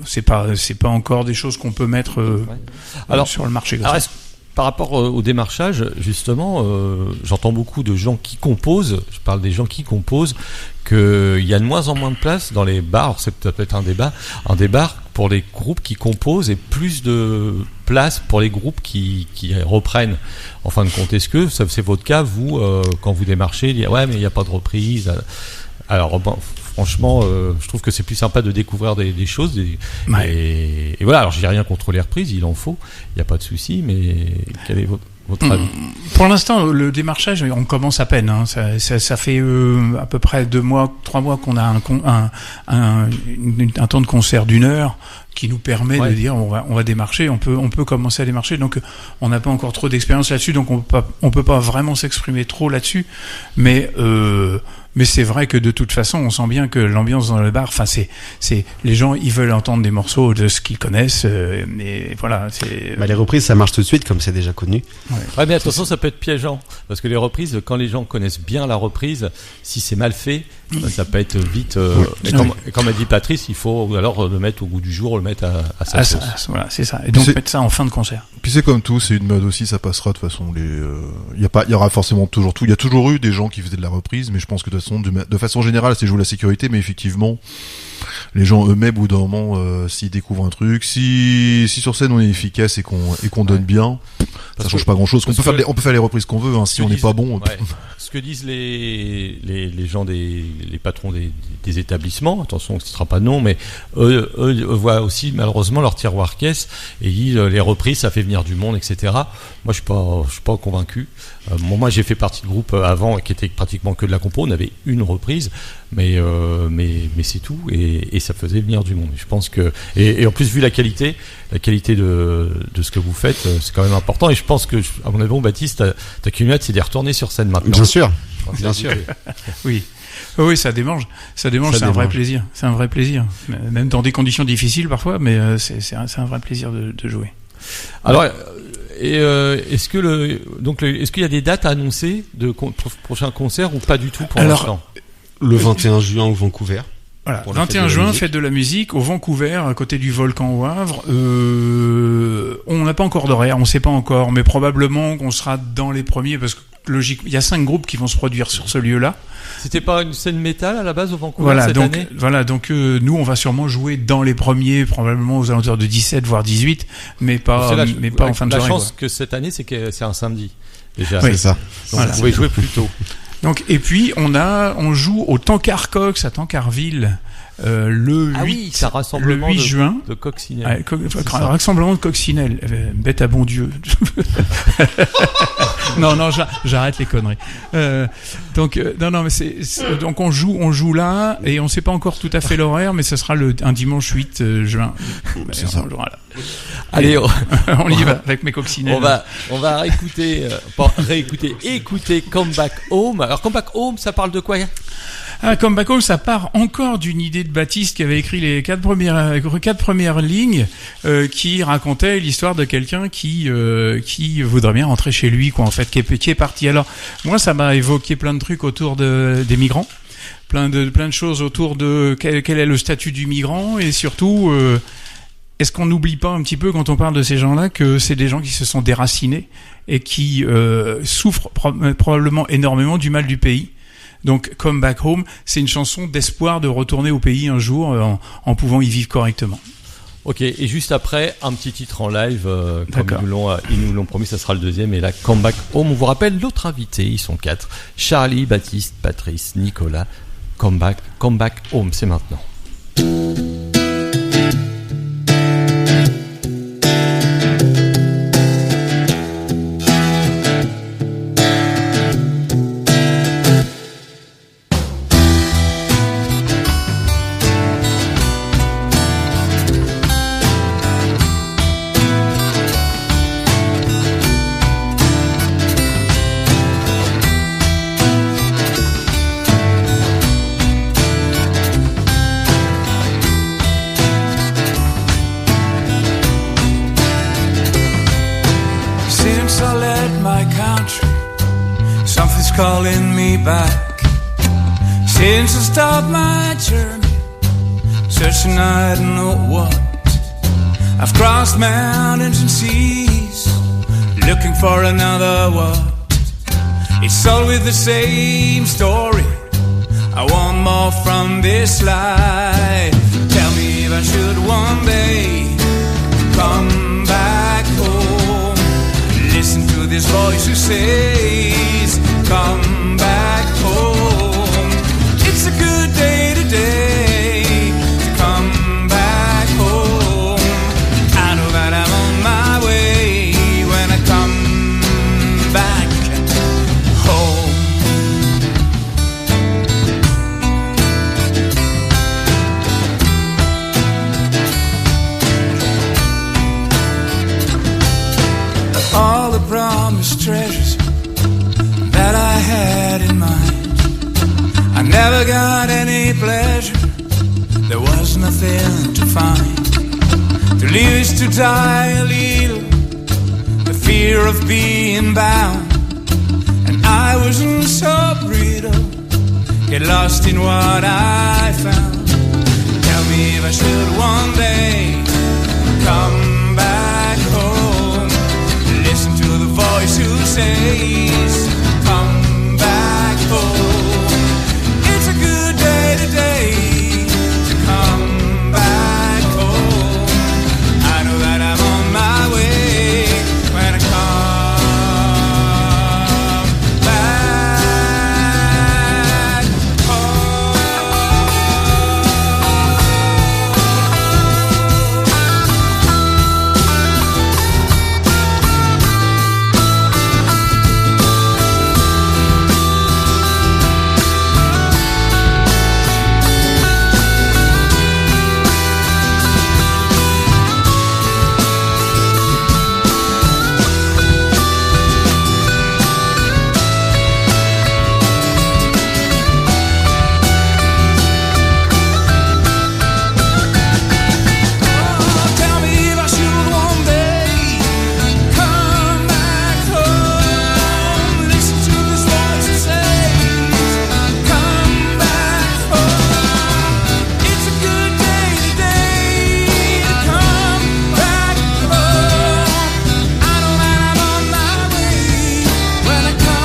c'est pas encore des choses qu'on peut mettre sur le marché. Par rapport au démarchage, justement, j'entends beaucoup de gens qui composent, je parle des gens qui composent, qu'il y a de moins en moins de place dans les bars, alors c'est peut-être un débat pour les groupes qui composent et plus de place pour les groupes qui reprennent. En fin de compte, est-ce que c'est votre cas, vous, quand vous démarchez, dire mais il n'y a pas de reprise? Alors, franchement, je trouve que c'est plus sympa de découvrir des choses. Et voilà, alors je n'ai rien contre les reprises, il en faut, il n'y a pas de souci, mais quel est votre avis? Pour l'instant, le démarchage, on commence à peine. Hein. Ça fait à peu près 3 mois qu'on a un temps de concert d'1 heure qui nous permet de dire on va démarcher, on peut commencer à démarcher. Donc on n'a pas encore trop d'expérience là-dessus, donc on peut pas vraiment s'exprimer trop là-dessus. Mais c'est vrai que de toute façon, on sent bien que l'ambiance dans le bar, enfin c'est les gens, ils veulent entendre des morceaux de ce qu'ils connaissent, mais voilà. Les reprises, ça marche tout de suite, comme c'est déjà connu. Ouais, mais attention, ça peut être piégeant, parce que les reprises, quand les gens connaissent bien la reprise, si c'est mal fait, ça peut être vite. Et comme a dit Patrice, il faut alors le mettre au goût du jour, le mettre à sa sauce. Voilà, c'est ça. Et donc mettre ça en fin de concert. Puis c'est comme tout, c'est une mode aussi, ça passera de toute façon. Il y aura forcément toujours tout. Il y a toujours eu des gens qui faisaient de la reprise, mais je pense que de façon générale, c'est jouer la sécurité, mais effectivement, les gens eux-mêmes, au bout d'un moment, s'ils découvrent un truc, si sur scène on est efficace et qu'on donne bien, ça change pas grand-chose. On peut faire les reprises qu'on veut, hein, si on n'est pas bon. Ce que disent les gens les patrons des établissements, attention que ce sera pas non, mais eux voient aussi malheureusement leur tiroir caisse et les reprises ça fait venir du monde, etc. Moi je suis pas convaincu. Moi j'ai fait partie de groupe avant qui était pratiquement que de la compo, on avait une reprise, mais c'est tout et ça faisait venir du monde. Je pense que et en plus vu la qualité de ce que vous faites, c'est quand même important et je pense que à mon avis Baptiste ta cumulette c'est d'y retourner sur scène maintenant. Bien sûr. Oui, ça démange, c'est un vrai plaisir. C'est un vrai plaisir, même dans des conditions difficiles parfois, mais c'est un vrai plaisir de jouer. Alors, est-ce qu'il y a des dates à annoncer de prochains concerts ou pas du tout pour l'instant? Le 21 juin au Vancouver. Voilà, 21 juin, fête de la musique au Vancouver, à côté du volcan au Havre. On n'a pas encore d'horaire, on sait pas encore, mais probablement qu'on sera dans les premiers parce que logique, il y a 5 groupes qui vont se produire sur ce lieu-là. C'était pas une scène métal à la base au Vancouver cette année? Donc nous on va sûrement jouer dans les premiers, probablement aux alentours de 17 voire 18, mais pas en fin de soirée. La chance que cette année c'est que c'est un samedi déjà. Oui, c'est ça. Donc vous pouvez jouer plus tôt. Donc et puis on joue au Tankard Cox à Tancarville le 8 juin de Coccinelle. Rassemblement de Coccinelle, bête à bon Dieu. non, j'arrête les conneries. Donc donc on joue là et on sait pas encore tout à fait l'horaire, mais ce sera un dimanche 8 juin. C'est ça. Allez, on y va avec mes coccinelles. On va écouter Come Back Home. Alors Come Back Home, ça parle de quoi? Come Back Home, ça part encore d'une idée de Baptiste qui avait écrit les 4 premières lignes, qui racontait l'histoire de quelqu'un qui voudrait bien rentrer chez lui, quoi, en fait, qui est parti. Alors, moi, ça m'a évoqué plein de trucs autour des migrants, plein de choses autour de quel est le statut du migrant et surtout, est-ce qu'on n'oublie pas un petit peu quand on parle de ces gens-là que c'est des gens qui se sont déracinés et qui souffrent probablement énormément du mal du pays. Donc, Come Back Home, c'est une chanson d'espoir de retourner au pays un jour en pouvant y vivre correctement. Ok, et juste après, un petit titre en live, comme ils nous l'ont promis, ça sera le deuxième, et là, Come Back Home. On vous rappelle l'autre invité, ils sont 4. Charlie, Baptiste, Patrice, Nicolas. Come Back Home, c'est maintenant. Calling me back since I started my journey, searching I don't know what. I've crossed mountains and seas, looking for another what. It's always the same story. I want more from this life. Tell me if I should one day come back home. Listen to this voice who says, come back home. It's a good day today to come back home. I know that I'm on my way when I come strongest treasures that I had in mind. I never got any pleasure, there was nothing to find. To live is to die a little, the fear of being bound. And I wasn't so brittle, get lost in what I found. Tell me if I should one day come back home, listen to the voice who says, come back home. It's a good day today to come back home. I know that I'm on my way when I come back home. Tell me if I should one day come back home, listen to this voice that says, come back home. It's a good day today to come back home. I know that I'm on my way when I come back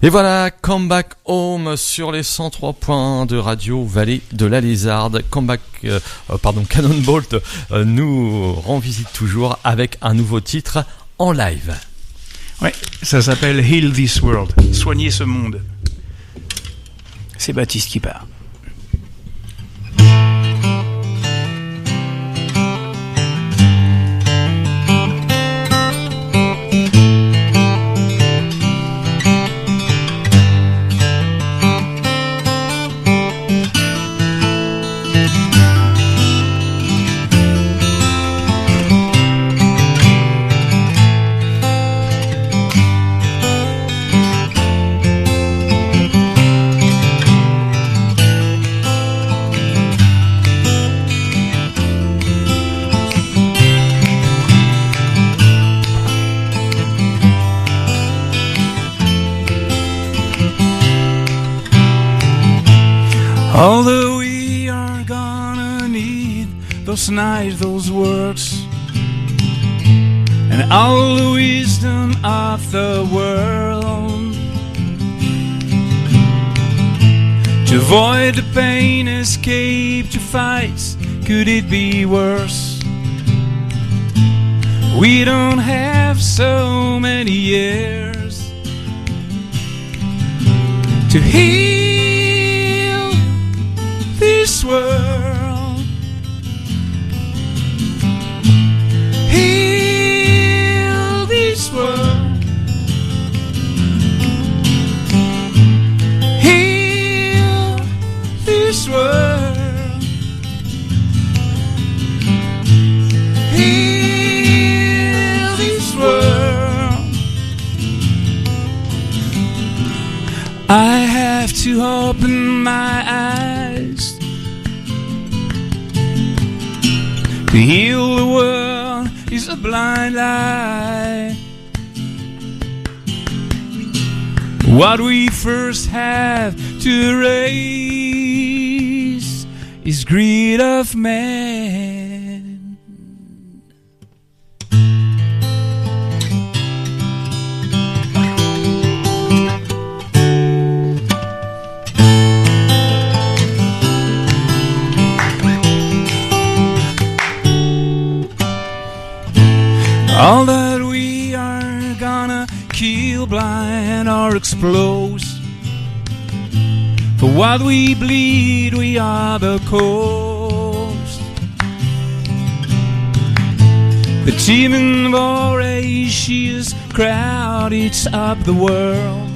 Et voilà, Come Back Home sur les 103 points de radio Vallée de la Lézarde. Cannonbolt nous rend visite toujours avec un nouveau titre en live. Ouais, ça s'appelle Heal This World, soigner ce monde. C'est Baptiste qui part. Although we are gonna need those nights, those words, and all the wisdom of the world, to avoid the pain, escape to fights, could it be worse? We don't have so many years to heal this world. Heal this world. Heal this world. Heal this world. I have to open my eyes to heal the world is a blind lie. What we first have to erase is greed of man. All that we are gonna kill, blind or explode. For what we bleed, we are the coast. The teeming voracious crowd eats up the world.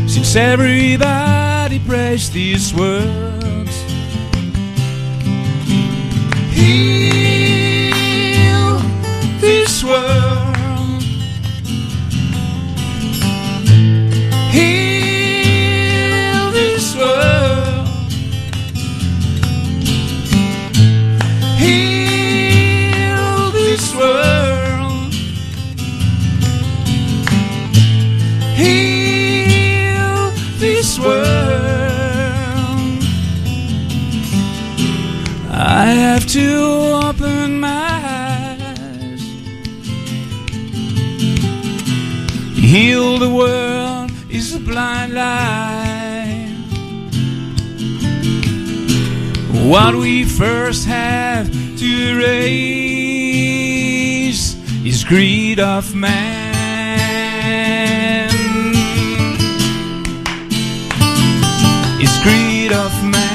Since everybody prays these words, heal this world, heal this world, heal this world, heal this world. I have to open my eyes. Heal the world is a blind lie. What we first have to erase is greed of man. It's greed of man.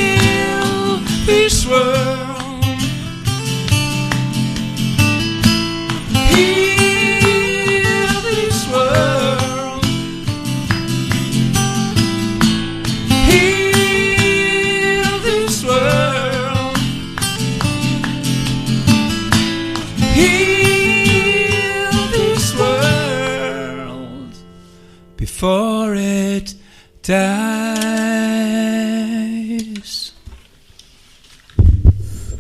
Heal this world. Heal this world. Heal this world. Heal this world before it dies.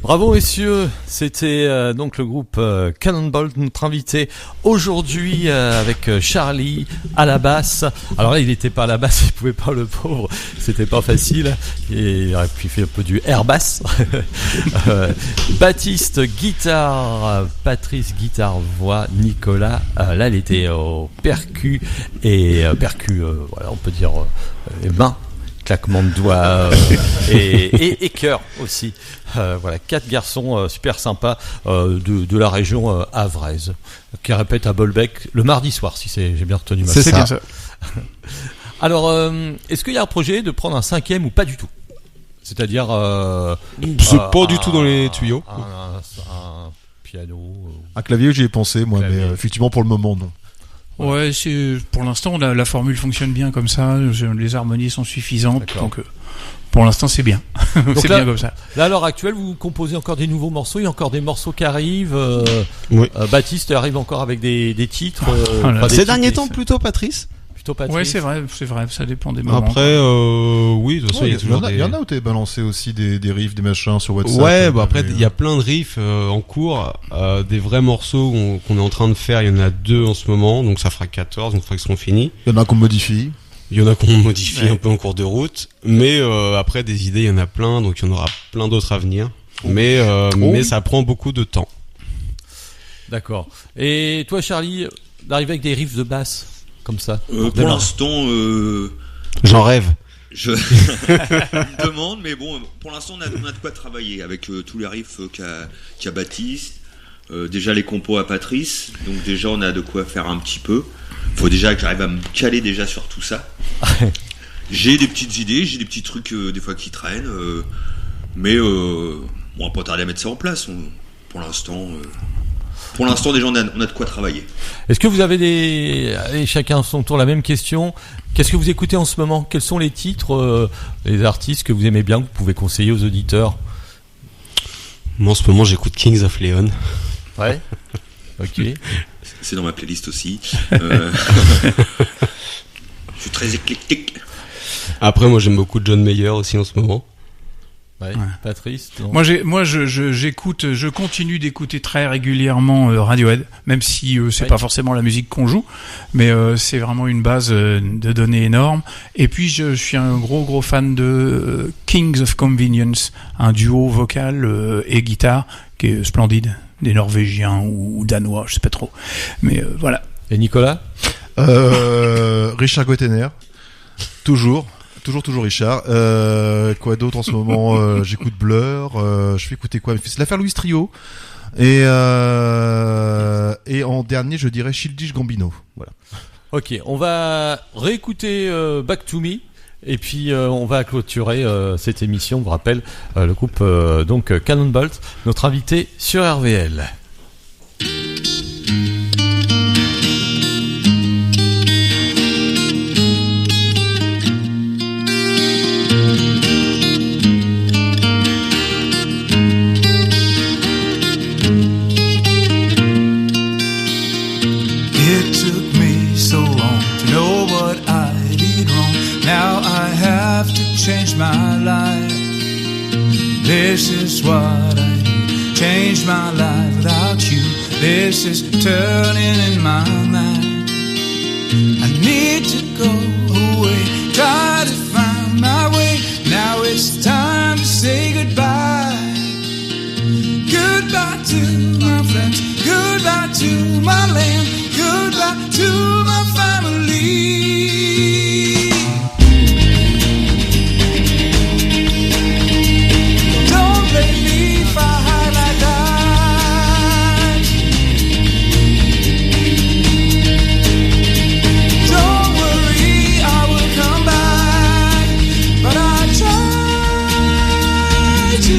Bravo messieurs, c'était donc le groupe Cannonball, notre invité aujourd'hui avec Charlie à la basse. Alors là il n'était pas à la basse, il pouvait pas, le pauvre, c'était pas facile, et il aurait pu faire un peu du air bass. Baptiste guitare, Patrice guitare voix, Nicolas là il était au percu et voilà on peut dire les mains, claquement de doigts et cœur aussi. Voilà, 4 garçons super sympas de la région havraise qui répètent à Bolbec le mardi soir, si j'ai bien retenu ma. C'est ça. bien ça. Alors, est-ce qu'il y a un projet de prendre un 5e ou pas du tout? C'est-à-dire C'est pas du tout dans les tuyaux. un piano. Un clavier, j'y ai pensé, moi, Clavier. mais effectivement, pour le moment, non. Ouais, pour l'instant la formule fonctionne bien comme ça, les harmonies sont suffisantes, D'accord. donc pour l'instant c'est bien. C'est là- bien comme ça. Là, à l'heure actuelle, vous composez encore des nouveaux morceaux, il y a encore des morceaux qui arrivent. Oui. Baptiste arrive encore avec des titres. Voilà. pas des Ces titres, derniers mais temps, plutôt Patrice. plutôt Patrice. Ouais, c'est vrai, ça dépend des moments. Après, oui, de toute façon, Ouais, il y a toujours il des... y en a où t'es balancé aussi des riffs, des machins sur WhatsApp. Ouais, bah après, il y a plein de riffs en cours, des vrais morceaux qu'on est en train de faire. Il y en a 2 en ce moment, donc ça fera 14, donc il faudra qu'ils seront finis. Il y en a qu'on modifie. Il y en a qu'on modifie Ouais. un peu en cours de route, mais après des idées, il y en a plein, donc il y en aura plein d'autres à venir. Mais ça prend beaucoup de temps. D'accord. Et toi, Charlie, d'arriver avec des riffs de basse comme ça? Pour l'instant, J'en rêve. je me demande, mais bon, pour l'instant, on a de quoi travailler avec tous les riffs qu'a Baptiste. Déjà les compos à Patrice, donc déjà on a de quoi faire un petit peu. Faut déjà que j'arrive à me caler déjà sur tout ça. J'ai des petites idées, j'ai des petits trucs des fois qui traînent, mais on va pas tarder à mettre ça en place. Pour l'instant, déjà on a de quoi travailler. Est-ce que vous avez allez, chacun à son tour la même question. Qu'est-ce que vous écoutez en ce moment? Quels sont les titres, les artistes que vous aimez bien, que vous pouvez conseiller aux auditeurs? Moi, en ce moment, j'écoute Kings of Leon. Ouais. Ok. C'est dans ma playlist aussi. Je suis très éclectique. Après, moi, j'aime beaucoup John Mayer aussi en ce moment. Ouais. Patrice. Non. J'écoute, je continue d'écouter très régulièrement Radiohead, même si c'est Ouais. pas forcément la musique qu'on joue, mais c'est vraiment une base de données énorme. Et puis je suis un gros fan de Kings of Convenience, un duo vocal et guitare qui est splendide, des Norvégiens ou Danois, je sais pas trop, mais voilà. Et Nicolas? Richard Gottener. Toujours. Toujours Richard. Quoi d'autre en ce moment? J'écoute Blur. Je fais écouter quoi? C'est l'affaire Louis Trio. Et en dernier, je dirais Childish Gambino. Voilà. Ok, on va réécouter Back to Me. Et puis on va clôturer cette émission. On vous rappelle le groupe donc Cannonbolt, notre invité sur RVL. It took me so long to know what I did wrong. Now I have to change my life. This is what I do. Change my life without you. This is turning in my mind. I need to go away, try to find my way. Now it's time to say goodbye. Goodbye to my friends, goodbye to my land, goodbye to my family. Don't blame me if I hide like that. Don't worry, I will come back. But I try to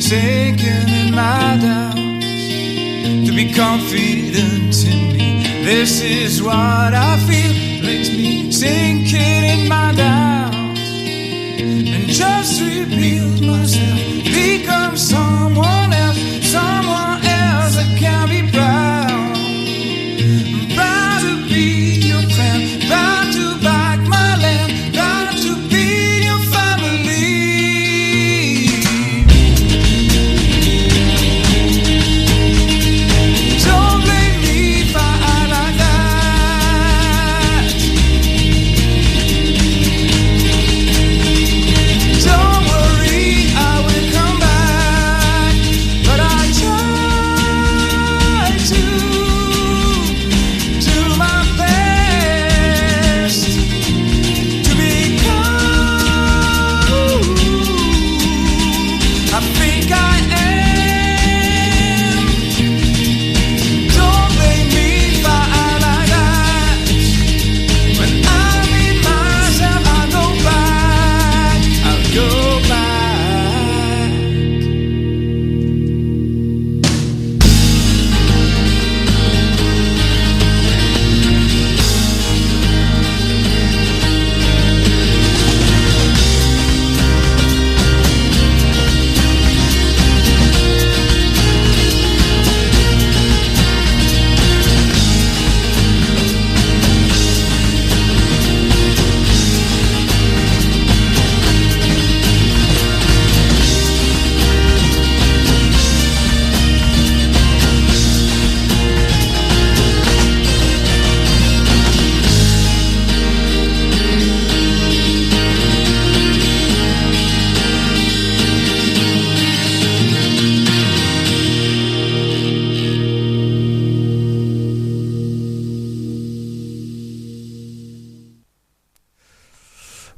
sinking in my doubts, to be confident in me. This is what I feel, makes me sinking in my doubts, and just rebuild myself, become someone else that can be proud. I'm proud to be your friend, proud to back my land, proud to be your family.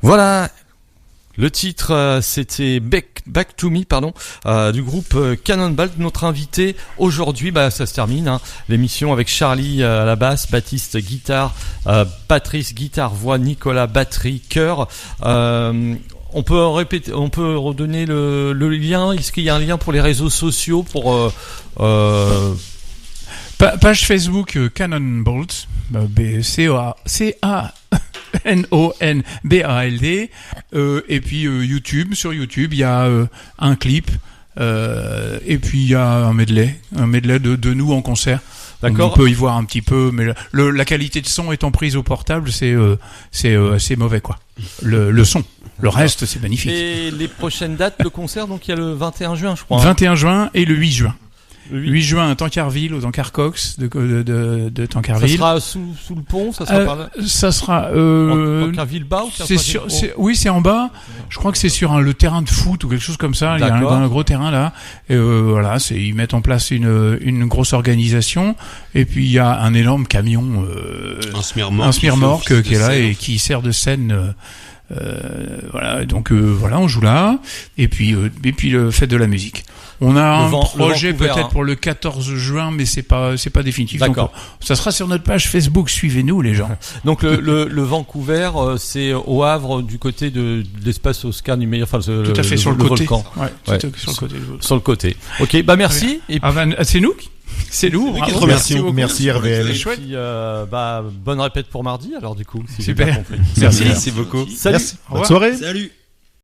Voilà, le titre c'était Back to Me, du groupe Cannonbolt. Notre invité aujourd'hui, ça se termine, hein, l'émission avec Charlie à la basse, Baptiste guitare, Patrice guitare voix, Nicolas batterie, chœur. On peut redonner le lien. Est-ce qu'il y a un lien pour les réseaux sociaux pour Page Facebook Cannonbald, C-A-N-O-N-B-A-L-D, et puis YouTube. Sur YouTube, il y a un clip, et puis il y a un medley de nous en concert. D'accord. On peut y voir un petit peu, mais la qualité de son étant prise au portable, c'est assez mauvais, quoi. Le son. Le reste, c'est magnifique. Et les prochaines dates de concert, donc il y a le 21 juin, je crois. 21 juin et le 8 juin. Le 8 juin à Tancarville, au Tancarcox de Tancarville. Ça sera sous le pont, ça sera par là. Ça sera Tancarville bas ou oui, c'est en bas. Je crois que c'est sur le terrain de foot ou quelque chose comme ça. Il y a un gros terrain là. Et voilà, ils mettent en place une grosse organisation. Et puis il y a un énorme camion, un smirmorque qui est là et qui sert de scène. Voilà, donc voilà, on joue là. Et puis le fête de la musique. On a un projet peut-être pour le 14 juin, mais c'est pas définitif. D'accord. Donc, ça sera sur notre page Facebook. Suivez-nous, les gens. Donc le Vancouver, c'est au Havre, du côté de l'espace Oscar Niemeyer, enfin tout à fait sur le côté. Volcan. Ouais. Sur le côté. Sur le côté. Ok, bah merci. Et puis... c'est nous. C'est nous. Bravo, merci RVL. Et puis, bonne répète pour mardi. Alors du coup, si super. J'ai bien compris. Merci beaucoup. Salut. Bonne soirée. Salut.